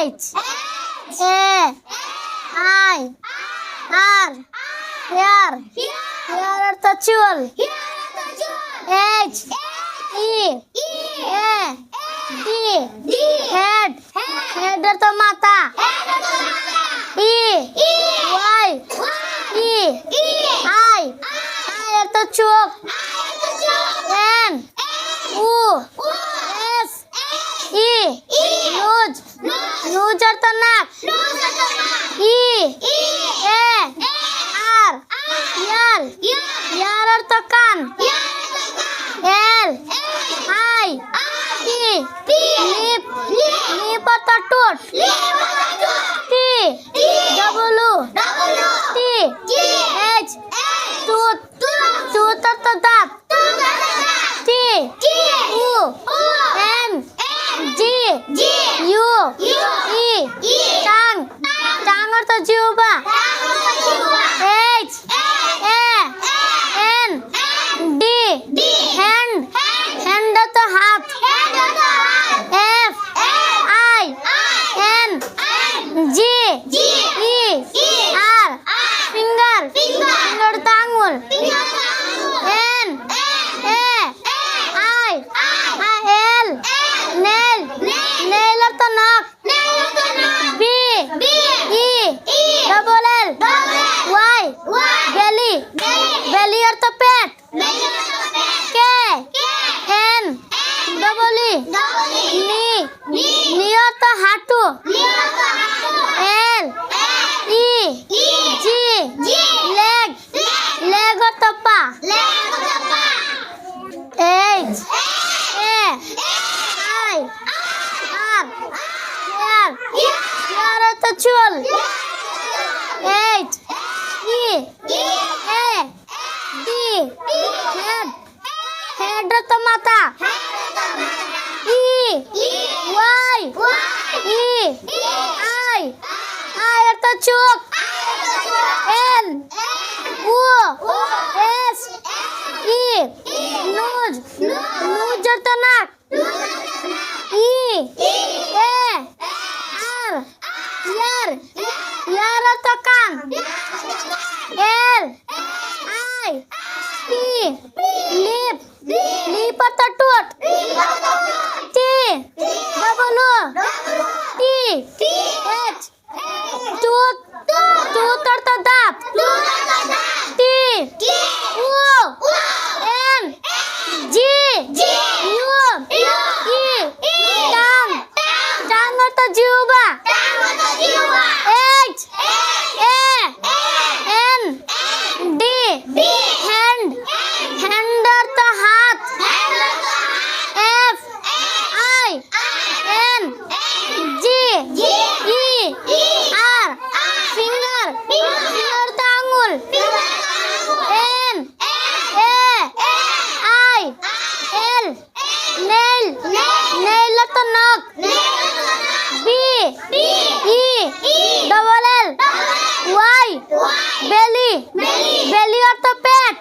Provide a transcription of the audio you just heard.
H A I R hair hair অর্থ চুল H E A D head head অর্থ মাথা E Y E I অর্থ চোখ N U S E nose nose অর্থ নাক E A R ear অর্থ কান L I P lip অর্থ ঠোঁট T W T H tooth অর্থ দাঁত T U N G U E tongue অর্থ জিহ্বা H A N D hand অর্থ হাত F I N G E R finger অর্থ আঙুল N A I L nail অর্থ নখ B E double L Y belly অর্থ পেট K N double E knee অর্থ হাঁটু L E G leg অর্থ পা H A I R hair অর্থ চুল H E A D head অর্থ মাথা E Y E I অর্থ চোখ N U S E nose অর্থ নাক E A R ear অর্থ কান L I P lip অর্থ ঠোঁট T W T H tooth অর্থ দাঁত T U N G U E tongue অর্থ জিহ্বা H A N D hand অর্থ হাত F I N G E R finger অর্থ আঙুল N A I L nail অর্থ নখ B E double L Y belly অর্থ পেট